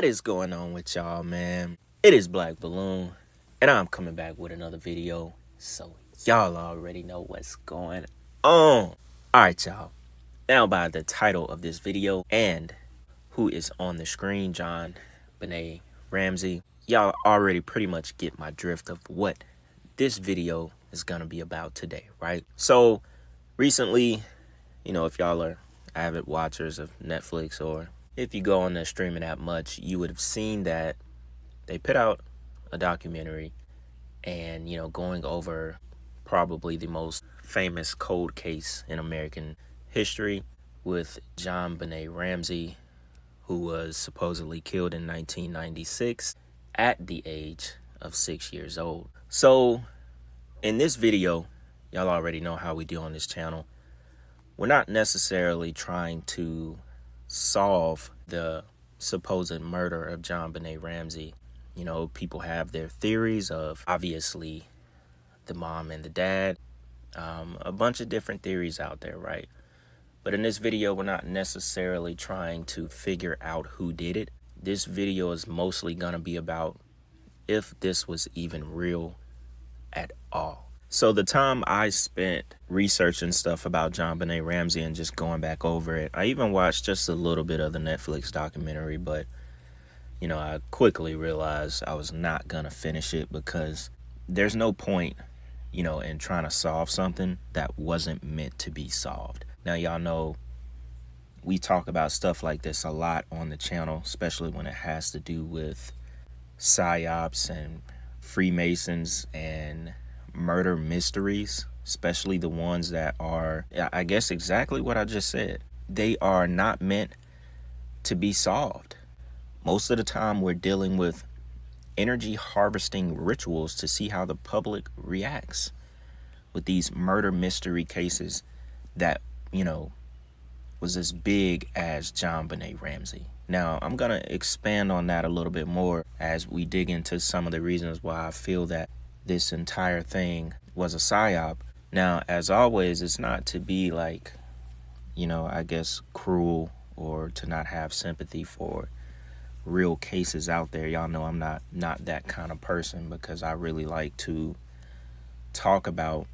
What is going on with y'all, man? It is Black Balloon, and I'm coming back with another video, so y'all already know what's going on. Alright, y'all. Now, by the title of this video and who is on the screen, Jonbenet Ramsey, y'all already pretty much get my drift of what this video is gonna be about today, right? So, recently, you know, if y'all are avid watchers of Netflix, or if you go on the streaming app much, you would have seen that they put out a documentary and, you know, going over probably the most famous cold case in American history with Jonbenet Ramsey, who was supposedly killed in 1996 at the age of 6 years old. So in this video, y'all already know how we do on this channel. We're not necessarily trying to solve the supposed murder of Jonbenet Ramsey. You know, people have their theories of, obviously, the mom and the dad. A bunch of different theories out there, right? But in this video, we're not necessarily trying to figure out who did it. This video is mostly going to be about if this was even real at all. So the time I spent researching stuff about Jonbenet Ramsey and just going back over it, I even watched just a little bit of the Netflix documentary, but, you know, I quickly realized I was not going to finish it because there's no point, you know, in trying to solve something that wasn't meant to be solved. Now, y'all know we talk about stuff like this a lot on the channel, especially when it has to do with psyops and Freemasons and murder mysteries, especially the ones that are, I guess, exactly what I just said. They are not meant to be solved. Most of the time we're dealing with energy harvesting rituals to see how the public reacts with these murder mystery cases that, you know, was as big as Jonbenet Ramsey. Now, I'm going to expand on that a little bit more as we dig into some of the reasons why I feel that this entire thing was a psyop. Now, as always, it's not to be like, you know, I guess cruel or to not have sympathy for real cases out there. Y'all know I'm not that kind of person, because I really like to talk about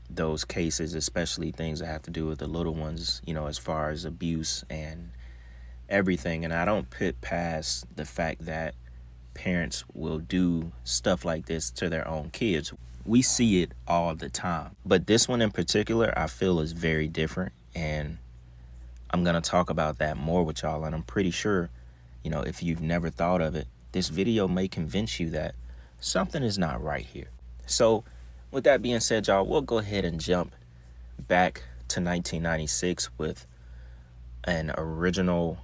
those cases, especially things that have to do with the little ones, you know, as far as abuse and everything. And I don't put past the fact that parents will do stuff like this to their own kids. We see it all the time. But this one in particular, I feel is very different. And I'm going to talk about that more with y'all. And I'm pretty sure, you know, if you've never thought of it, this video may convince you that something is not right here. So with that being said, y'all, we'll go ahead and jump back to 1996 with an original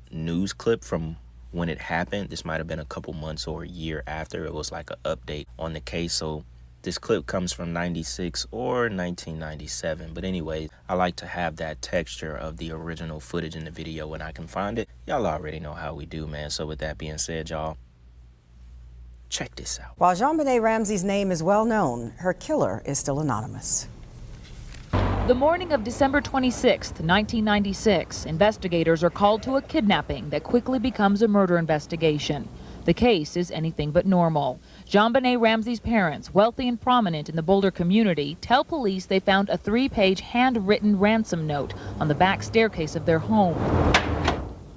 news clip from when it happened. This might have been a couple months or a year after. It was like an update on the case. So this clip comes from 96 or 1997. But anyway, I like to have that texture of the original footage in the video when I can find it. Y'all already know how we do, man. So with that being said, y'all, check this out. While Jonbenet Ramsey's name is well known, her killer is still anonymous. The morning of December 26, 1996, investigators are called to a kidnapping that quickly becomes a murder investigation. The case is anything but normal. Jonbenet Ramsey's parents, wealthy and prominent in the Boulder community, tell police they found a 3-page handwritten ransom note on the back staircase of their home.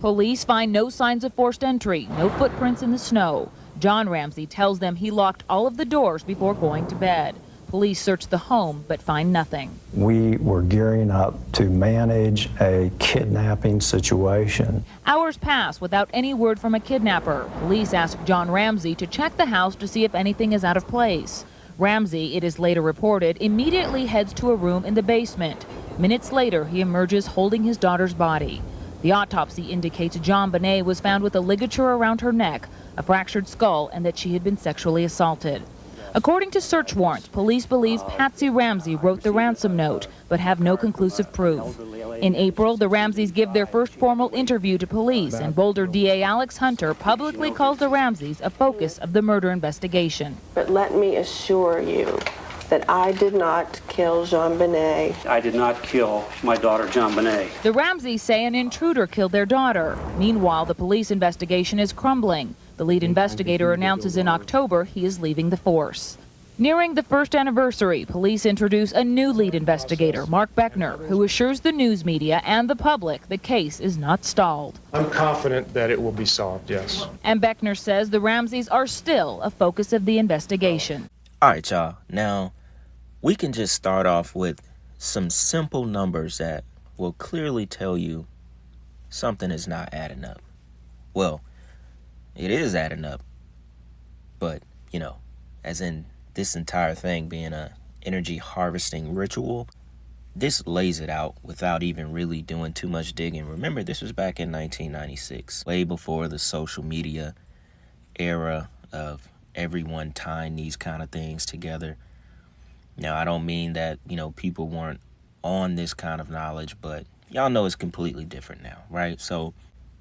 Police find no signs of forced entry, no footprints in the snow. John Ramsey tells them he locked all of the doors before going to bed. Police search the home but find nothing. We were gearing up to manage a kidnapping situation. Hours pass without any word from a kidnapper. Police ask John Ramsey to check the house to see if anything is out of place. Ramsey, it is later reported, immediately heads to a room in the basement. Minutes later, he emerges holding his daughter's body. The autopsy indicates Jonbenet was found with a ligature around her neck, a fractured skull, and that she had been sexually assaulted. According to search warrants, police believe Patsy Ramsey wrote the ransom note, but have no conclusive proof. In April, the Ramseys give their first formal interview to police, and Boulder DA Alex Hunter publicly calls the Ramseys a focus of the murder investigation. But let me assure you that I did not kill Jonbenet. I did not kill my daughter, Jonbenet. The Ramseys say an intruder killed their daughter. Meanwhile, the police investigation is crumbling. The lead investigator announces in October he is leaving the force. Nearing the first anniversary, police introduce a new lead investigator, Mark Beckner, who assures the news media and the public the case is not stalled. I'm confident that it will be solved, yes. And Beckner says the Ramseys are still a focus of the investigation. All right, y'all. Now, we can just start off with some simple numbers that will clearly tell you something is not adding up. Well, it is adding up, but, as in this entire thing being a energy harvesting ritual, this lays it out without even really doing too much digging. Remember, this was back in 1996, way before the social media era of everyone tying these kind of things together. Now, I don't mean that, people weren't on this kind of knowledge, but y'all know it's completely different now, right? So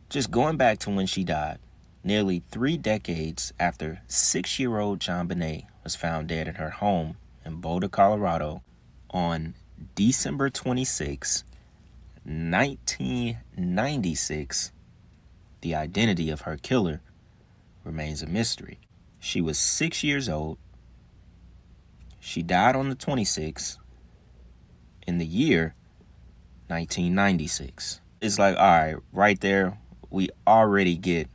just going back to when she died, nearly 3 decades after 6-year-old Jonbenet was found dead in her home in Boulder, Colorado on December 26, 1996, the identity of her killer remains a mystery. She was 6 years old. She died on the 26th in the year 1996. It's like, all right, right there, we already get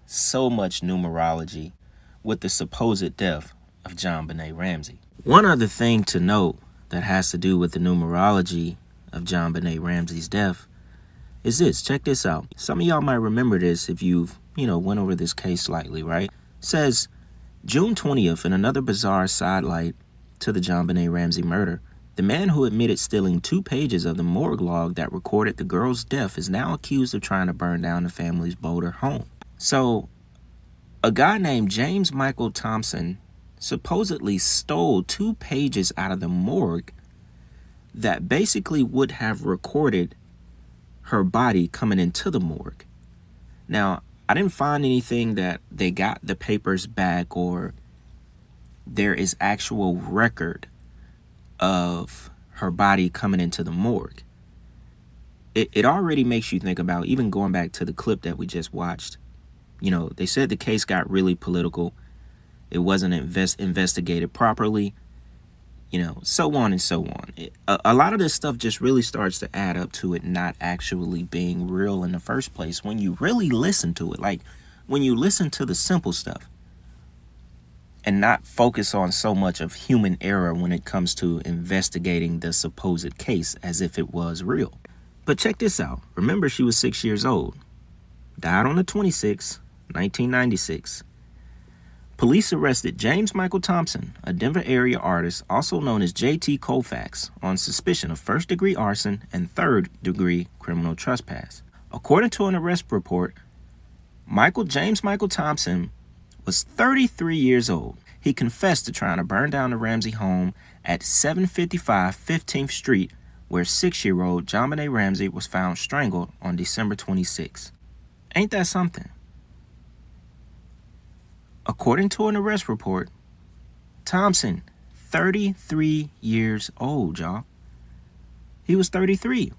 so much numerology with the supposed death of Jonbenet Ramsey. One other thing to note that has to do with the numerology of Jonbenet Ramsey's death is this. Check this out. Some of y'all might remember this if you've, went over this case slightly, right? It says June 20th, in another bizarre sidelight to the Jonbenet Ramsey murder, the man who admitted stealing 2 pages of the morgue log that recorded the girl's death is now accused of trying to burn down the family's Boulder home. So, a guy named James Michael Thompson supposedly stole 2 pages out of the morgue that basically would have recorded her body coming into the morgue. Now, I didn't find anything that they got the papers back or there is actual record of her body coming into the morgue. It already makes you think about, even going back to the clip that we just watched, they said the case got really political. It wasn't investigated properly, so on and so on. A lot of this stuff just really starts to add up to it not actually being real in the first place when you really listen to it. Like, when you listen to the simple stuff and not focus on so much of human error when it comes to investigating the supposed case as if it was real. But check this out. Remember, she was 6 years old. Died on the 26th, 1996. Police arrested James Michael Thompson, a Denver area artist, also known as J.T. Colfax, on suspicion of first-degree arson and third-degree criminal trespass. According to an arrest report, James Michael Thompson was 33 years old. He confessed to trying to burn down the Ramsey home at 755 15th Street, where 6-year-old Jonbenet Ramsey was found strangled on December 26. Ain't that something? According to an arrest report, Thompson, 33 years old, y'all. He was 33.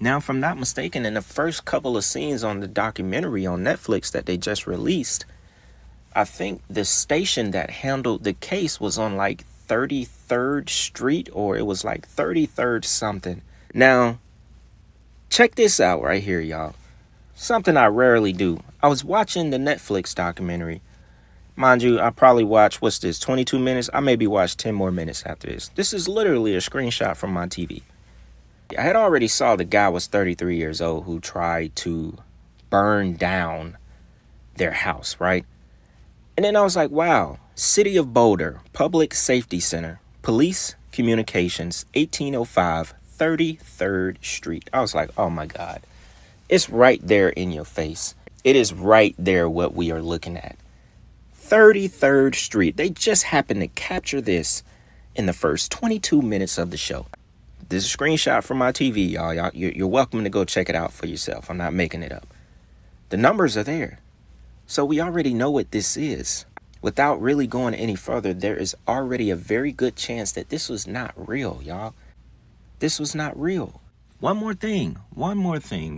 Now, if I'm not mistaken, in the first couple of scenes on the documentary on Netflix that they just released, I think the station that handled the case was on like 33rd Street, or it was like 33rd something. Now, check this out right here, y'all. Something I rarely do. I was watching the Netflix documentary. Mind you, I probably watched, 22 minutes? I maybe watched 10 more minutes after this. This is literally a screenshot from my TV. I had already saw the guy was 33 years old who tried to burn down their house, right? And then I was like, wow, City of Boulder, Public Safety Center, Police Communications, 1805 33rd Street. I was like, oh my God. It's right there in your face. It is right there what we are looking at. 33rd Street. They just happened to capture this in the first 22 minutes of the show. This is a screenshot from my TV, y'all. You're welcome to go check it out for yourself. I'm not making it up. The numbers are there. So we already know what this is. Without really going any further, there is already a very good chance that this was not real, y'all. This was not real. One more thing,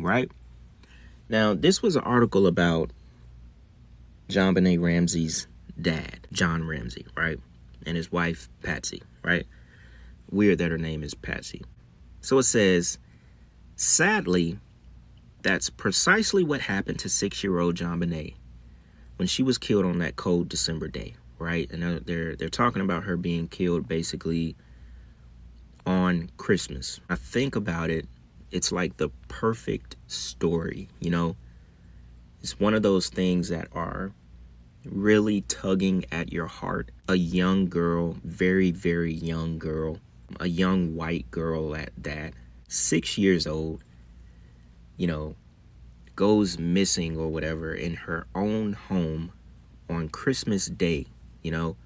right? Now, this was an article about Jonbenet Ramsey's dad, John Ramsey, right? And his wife, Patsy, right? Weird that her name is Patsy. So it says, sadly, that's precisely what happened to 6-year-old Jonbenet when she was killed on that cold December day, right? And they're talking about her being killed basically on Christmas. I think about it, it's like the perfect story, you know? It's one of those things that are really tugging at your heart. A young girl, very, very young girl, a young white girl at that, 6 years old, you know, goes missing or whatever in her own home on Christmas Day, you know,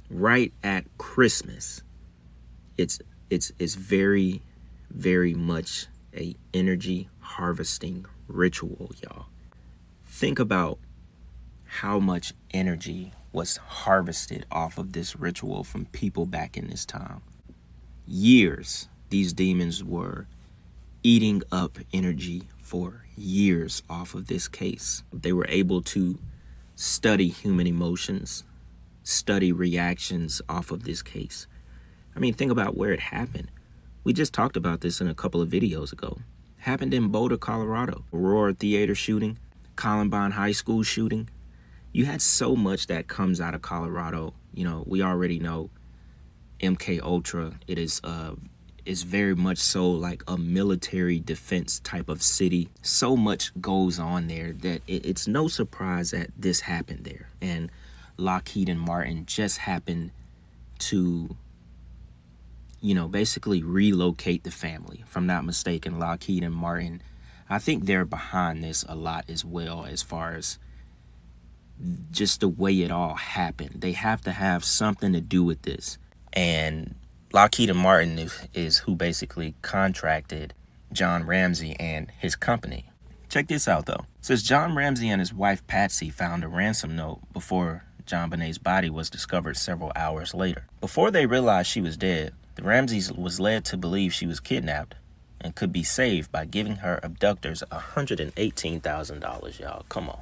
right at Christmas. It's very, very much a energy harvesting ritual, y'all. Think about how much energy was harvested off of this ritual from people back in this time. Years, these demons were eating up energy for years off of this case. They were able to study human emotions, study reactions off of this case. I mean, think about where it happened. We just talked about this in a couple of videos ago. It happened in Boulder, Colorado. Aurora Theater shooting, Columbine High School shooting. You had so much that comes out of Colorado. You know, we already know MK Ultra. It is very much so like a military defense type of city. So much goes on there that it's no surprise that this happened there. And Lockheed and Martin just happened to, you know, basically relocate the family. If I'm not mistaken, Lockheed and Martin, I think they're behind this a lot as well, as far as just the way it all happened. They have to have something to do with this. And Lockheed and Martin is who basically contracted John Ramsey and his company. Check this out, though. It says John Ramsey and his wife Patsy found a ransom note before Jonbenet's body was discovered several hours later. Before they realized she was dead, the Ramseys was led to believe she was kidnapped and could be saved by giving her abductors $118,000, y'all. Come on.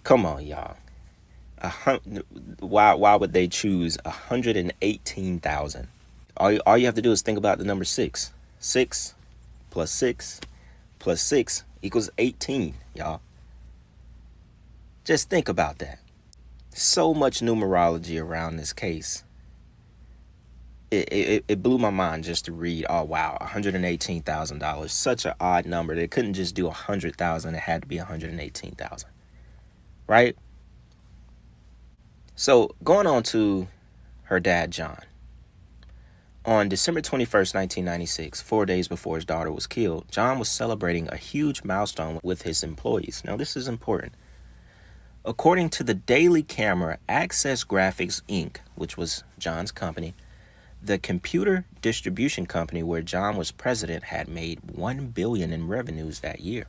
Come on, y'all. Why would they choose 118,000? All you have to do is think about the number 6. 6 plus 6 plus 6 equals 18, y'all. Just think about that. So much numerology around this case. It blew my mind just to read, oh wow, $118,000. Such an odd number. They couldn't just do 100,000. It had to be 118,000. Right? So going on to her dad, John. On December 21st, 1996, 4 days before his daughter was killed, John was celebrating a huge milestone with his employees. Now, this is important. According to the Daily Camera, Access Graphics, Inc., which was John's company, the computer distribution company where John was president had made $1 billion in revenues that year.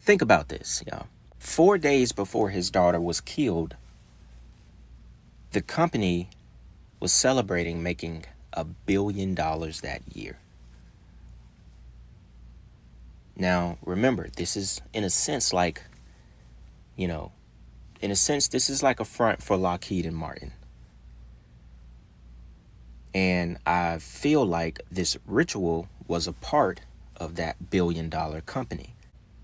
Think about this, y'all. 4 days before his daughter was killed, the company was celebrating making $1 billion that year. Now, remember, this is, in a sense, like, you know, in a sense, this is like a front for Lockheed and Martin. And I feel like this ritual was a part of that $1 billion company.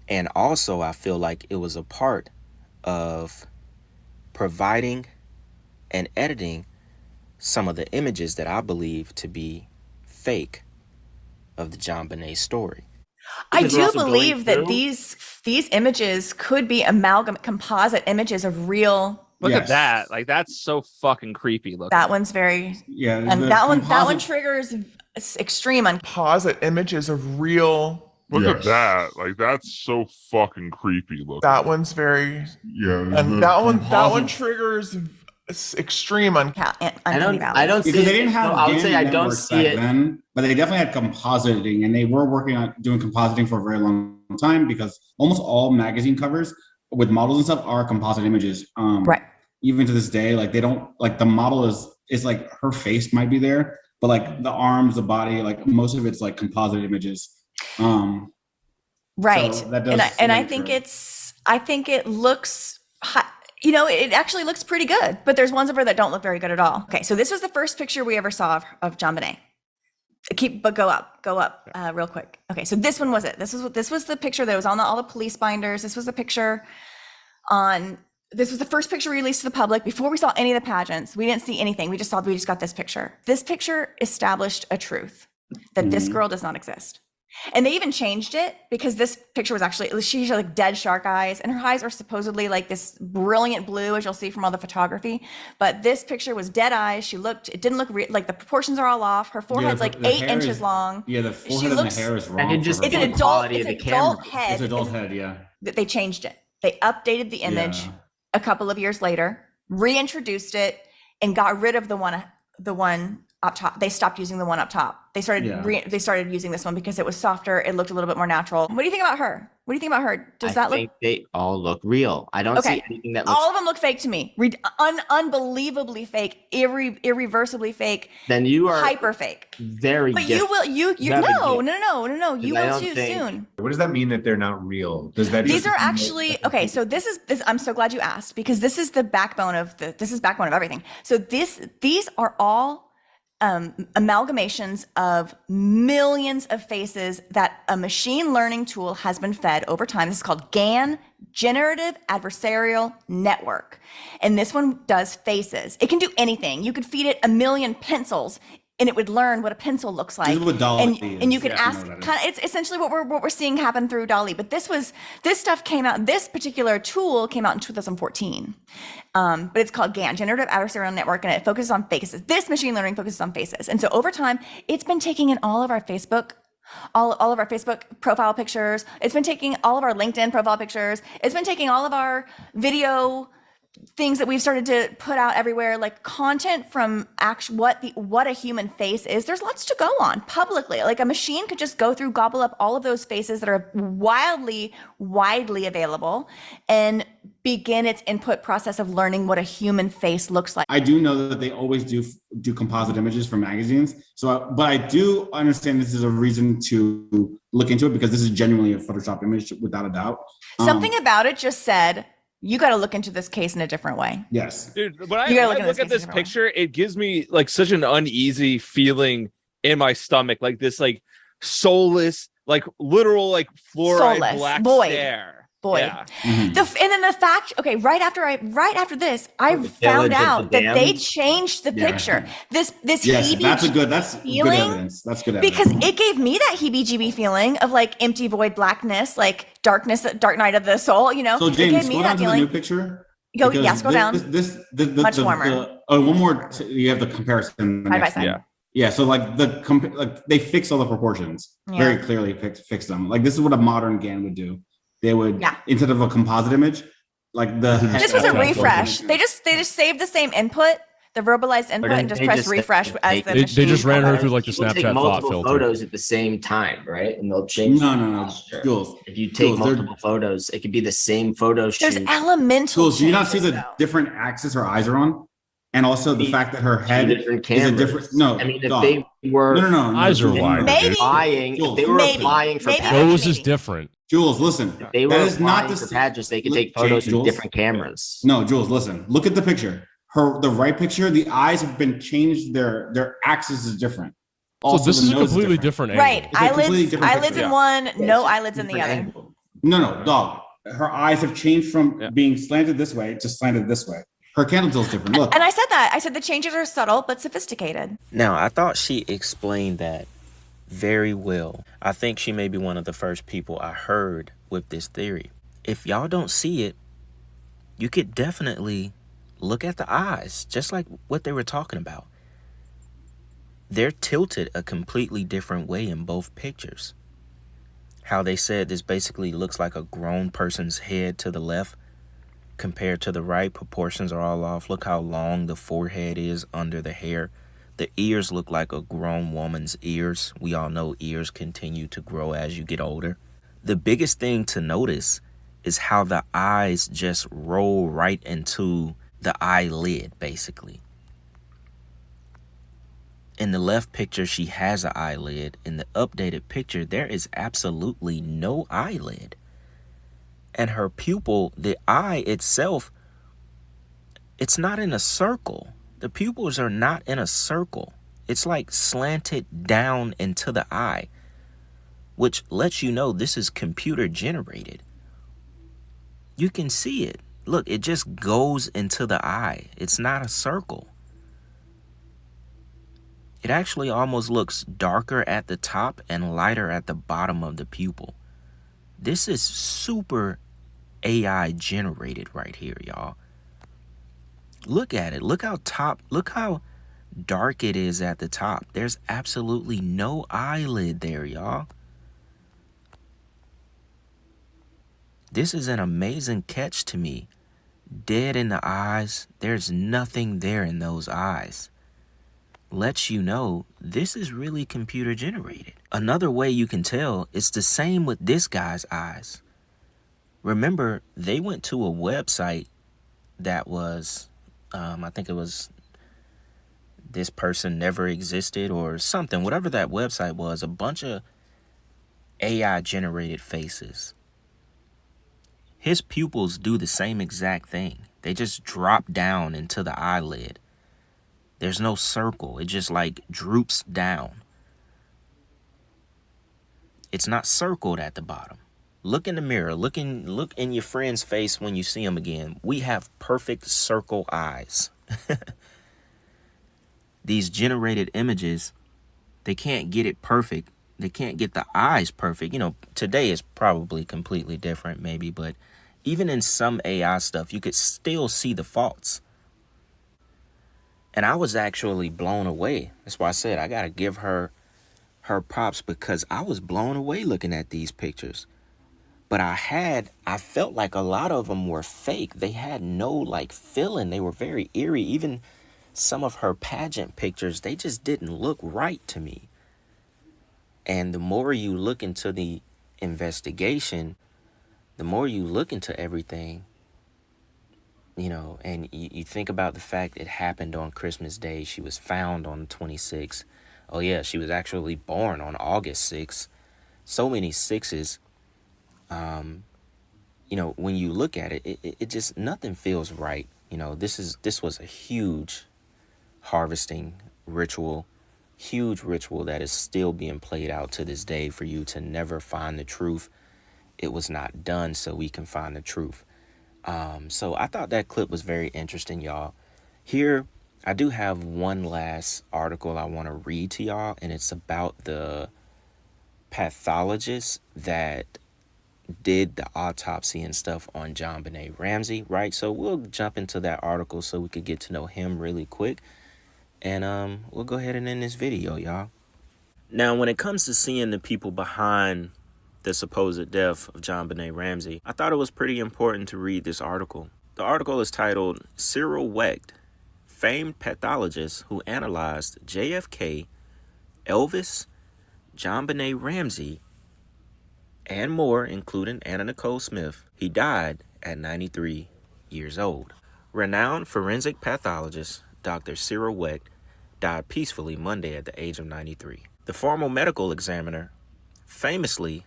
And also, I feel like it was a part of providing and editing some of the images that I believe to be fake of the Jonbenet story. I do believe that these images could be amalgam composite images of real. Look at that. Like, that's so fucking creepy looking. That one's very, yeah. And that one triggers extreme composite images of real. Look at that. Like, that's so fucking creepy looking. That one's very, yeah. And that one triggers extreme I don't see because it. they didn't have. No, I would say I don't networks see back it. then, but they definitely had compositing, and they were working on doing compositing for a very long time because almost all magazine covers with models and stuff are composite images. Right. Even to this day, like they don't like the model is like her face might be there, but like the arms, the body, like most of it's like composite images. Right. So that does And I think it looks, it actually looks pretty good, but there's ones of her that don't look very good at all. Okay. So this was the first picture we ever saw of Jonbenet. Go up real quick. Okay. So this one was it. This was the picture that was on all the police binders. This was the picture this was the first picture released to the public before we saw any of the pageants. We didn't see anything. We just got this picture. This picture established a truth that this girl does not exist. And they even changed it because this picture was actually, she had like dead shark eyes, and her eyes are supposedly like this brilliant blue, as you'll see from all the photography. But this picture was dead eyes. It didn't look like the proportions are all off. Her forehead's like 8 inches long. Yeah, the forehead and the hair is wrong. And just it's an adult head. It's an adult head, yeah. They changed it. They updated the image a couple of years later, reintroduced it, and got rid of the one up top. They stopped using the one up top. They started using this one because it was softer. It looked a little bit more natural. What do you think about her? Does that look? I think they all look real. I don't see anything that looks. All of them look fake to me. Unbelievably fake, irreversibly fake. Then you are hyper fake. Very. But different. You will. No. You will too soon. What does that mean that they're not real? Does that? These are actually okay. So this is. I'm so glad you asked because this is the backbone of everything. So these are all amalgamations of millions of faces that a machine learning tool has been fed over time. This is called GAN, Generative Adversarial Network. And this one does faces. It can do anything. You could feed it 1 million pencils and it would learn what a pencil looks like. This is what DALL-E and you could is. ask, it's essentially what we're seeing happen through DALL-E. But this stuff came out, this particular tool came out in 2014. But it's called GAN, Generative Adversarial Network, and it focuses on faces. This machine learning focuses on faces. And so over time, it's been taking in all of our Facebook profile pictures. It's been taking all of our LinkedIn profile pictures. It's been taking all of our video things that we've started to put out everywhere, like content from what a human face is. There's lots to go on publicly. Like a machine could just go through, gobble up all of those faces that are widely available and begin its input process of learning what a human face looks like. I do know that they always do composite images for magazines. So, but I do understand this is a reason to look into it because this is genuinely a Photoshop image without a doubt. Something about it just said, you got to look into this case in a different way. Yes. Dude, when I look at this picture, it gives me like such an uneasy feeling in my stomach, like this like soulless, like literal like fluoride black stare. Void. Yeah. And then the fact, okay, right after this, I found out that they changed the picture. This yes, that's good evidence. That's good evidence. Because it gave me that heebie-jeebie feeling of like empty void blackness, like darkness, dark night of the soul, you know? So James, go down to the new picture. Go down. Much warmer. One more, you have the comparison. Side by side. Yeah, so like they fix all the proportions. Very clearly fix them. Like this is what a modern GAN would do. They would instead of a composite image, like this was a refresh. They just saved the same input, the verbalized input, and just press refresh as the machine. They just ran her through like the Snapchat take thought multiple filter. photos at the same time, right? And they'll change. No, Jules. If you take multiple photos, it could be the same photo shoot. There's elemental. Jules, do you not see the different axis her eyes are on? And also the fact that her head is a different. No, I mean, if they were eyes are wide. Maybe if they were applying for Those is different. Jules, listen. If they were that is not the for pageants, they could take photos with different cameras. No, Jules, listen. Look at the picture. The right picture. The eyes have been changed. Their axis is different. Also, so this is a completely different angle. Right, eyelids in one, no eyelids in the other. No, dog. Her eyes have changed from being slanted this way to slanted this way. Her candle is different. Look. And I said that. I said the changes are subtle but sophisticated. Now, I thought she explained that very well. I think she may be one of the first people I heard with this theory. If y'all don't see it, you could definitely look at the eyes, just like what they were talking about. They're tilted a completely different way in both pictures. How they said this basically looks like a grown person's head to the left. compared to the right. Proportions are all off. Look how long the forehead is under the hair. The ears look like a grown woman's ears. We all know ears continue to grow as you get older. The biggest thing to notice is how the eyes just roll right into the eyelid, basically. In the left picture, she has an eyelid. In the updated picture, there is absolutely no eyelid. And her pupil, the eye itself, it's not in a circle. The pupils are not in a circle. It's like slanted down into the eye, which lets you know this is computer generated. You can see it. Look, it just goes into the eye. It's not a circle. It actually almost looks darker at the top and lighter at the bottom of the pupil. This is super AI generated right here, y'all. Look at it. Look how dark it is at the top. There's absolutely no eyelid there, y'all. This is an amazing catch to me. Dead in the eyes. There's nothing there in those eyes. Lets you know this is really computer generated. Another way you can tell, it's the same with this guy's eyes. Remember, they went to a website that was, I think it was This Person Never Existed or something. Whatever that website was, a bunch of AI generated faces. His pupils do the same exact thing. They just drop down into the eyelid. There's no circle. It just like droops down. It's not circled at the bottom. Look in the mirror. Look in your friend's face when you see him again. We have perfect circle eyes. These generated images, they can't get it perfect. They can't get the eyes perfect. You know, today is probably completely different maybe, but even in some AI stuff, you could still see the faults. And I was actually blown away. That's why I said I got to give her props, because I was blown away looking at these pictures. But I felt like a lot of them were fake. They had no like feeling. They were very eerie. Even some of her pageant pictures, they just didn't look right to me. And the more you look into the investigation, the more you look into everything, you know, and you think about the fact it happened on Christmas Day. She was found on the 26th. Oh, yeah, she was actually born on August 6th. So many sixes. You know, when you look at it, it just, nothing feels right. You know, this was a huge harvesting ritual, huge ritual that is still being played out to this day for you to never find the truth. It was not done so we can find the truth. So I thought that clip was very interesting, y'all. Here, I do have one last article I want to read to y'all, and it's about the pathologist that did the autopsy and stuff on Jonbenet Ramsey, right? So we'll jump into that article so we could get to know him really quick. And we'll go ahead and end this video, y'all. Now, when it comes to seeing the people behind the supposed death of Jonbenet Ramsey, I thought it was pretty important to read this article. The article is titled Cyril Wecht, Famed Pathologist Who Analyzed JFK, Elvis, Jonbenet Ramsey, and more, including Anna Nicole Smith. He died at 93 years old. Renowned forensic pathologist Dr. Cyril Wecht died peacefully Monday at the age of 93. The former medical examiner famously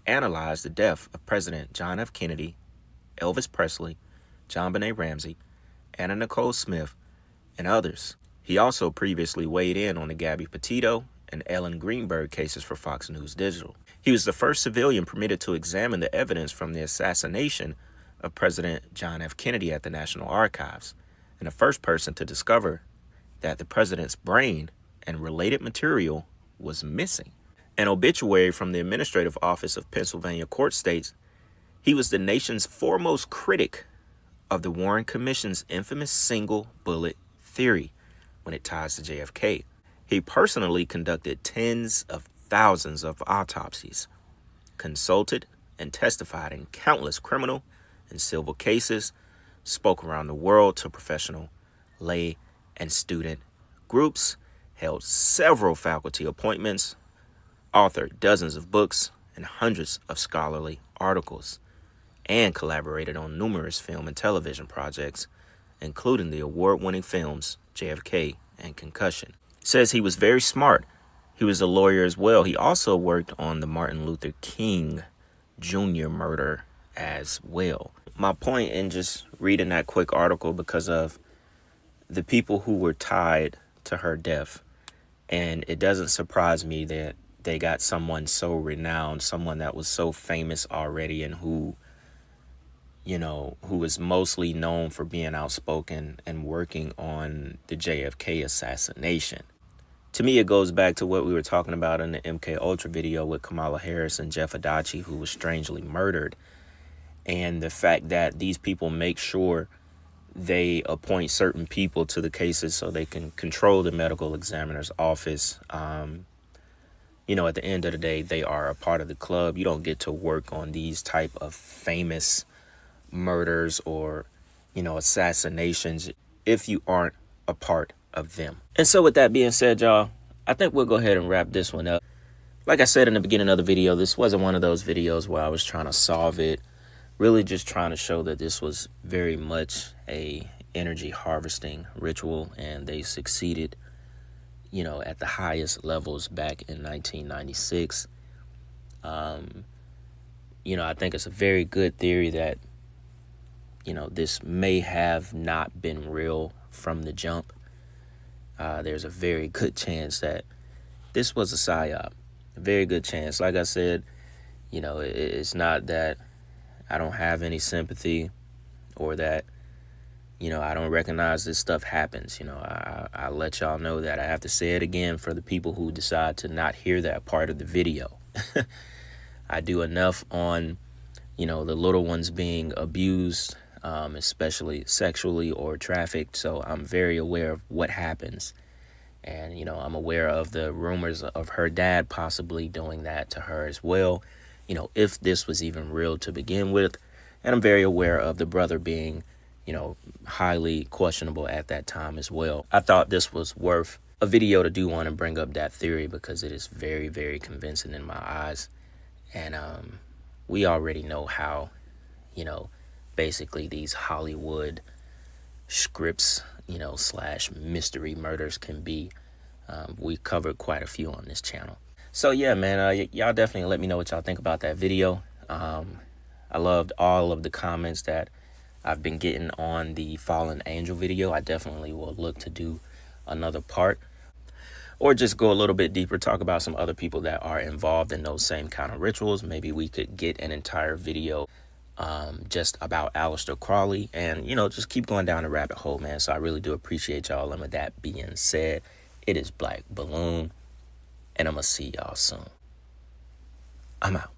analyzed the death of President John F. Kennedy, Elvis Presley, Jonbenet Ramsey, Anna Nicole Smith, and others. He also previously weighed in on the Gabby Petito and Ellen Greenberg cases for Fox News Digital. He was the first civilian permitted to examine the evidence from the assassination of President John F. Kennedy at the National Archives, and the first person to discover that the president's brain and related material was missing. An obituary from the Administrative Office of Pennsylvania Court states he was the nation's foremost critic of the Warren Commission's infamous single bullet theory when it ties to JFK. He personally conducted tens of thousands of autopsies, consulted and testified in countless criminal and civil cases, spoke around the world to professional, lay, and student groups, held several faculty appointments, authored dozens of books and hundreds of scholarly articles, and collaborated on numerous film and television projects, including the award-winning films JFK and Concussion. Says he was very smart. He was a lawyer as well. He also worked on the Martin Luther King Jr. murder as well. My point in just reading that quick article because of the people who were tied to her death. And it doesn't surprise me that they got someone so renowned, someone that was so famous already and who is mostly known for being outspoken and working on the JFK assassination. To me, it goes back to what we were talking about in the MK Ultra video with Kamala Harris and Jeff Adachi, who was strangely murdered. And the fact that these people make sure they appoint certain people to the cases so they can control the medical examiner's office. At the end of the day, they are a part of the club. You don't get to work on these type of famous murders or, assassinations if you aren't a part of them. And so with that being said, y'all, I think we'll go ahead and wrap this one up. Like I said in the beginning of the video, this wasn't one of those videos where I was trying to solve it. Really just trying to show that this was very much a energy harvesting ritual, and they succeeded, at the highest levels back in 1996. I think it's a very good theory that, this may have not been real from the jump. There's a very good chance that this was a psyop. A very good chance. Like I said, it's not that I don't have any sympathy or that, I don't recognize this stuff happens. I let y'all know that. I have to say it again for the people who decide to not hear that part of the video. I do enough on, the little ones being abused, especially sexually or trafficked. So I'm very aware of what happens. And, I'm aware of the rumors of her dad possibly doing that to her as well. If this was even real to begin with. And I'm very aware of the brother being, highly questionable at that time as well. I thought this was worth a video to do on and bring up that theory because it is very, very convincing in my eyes. And we already know how, basically these Hollywood scripts, / mystery murders can be. We covered quite a few on this channel. So yeah, man, y'all definitely let me know what y'all think about that video. I loved all of the comments that I've been getting on the Fallen Angel video. I definitely will look to do another part or just go a little bit deeper, talk about some other people that are involved in those same kind of rituals. Maybe we could get an entire video just about Aleister Crowley and, just keep going down the rabbit hole, man. So I really do appreciate y'all. And with that being said, it is Black Balloon. And I'm going to see y'all soon. I'm out.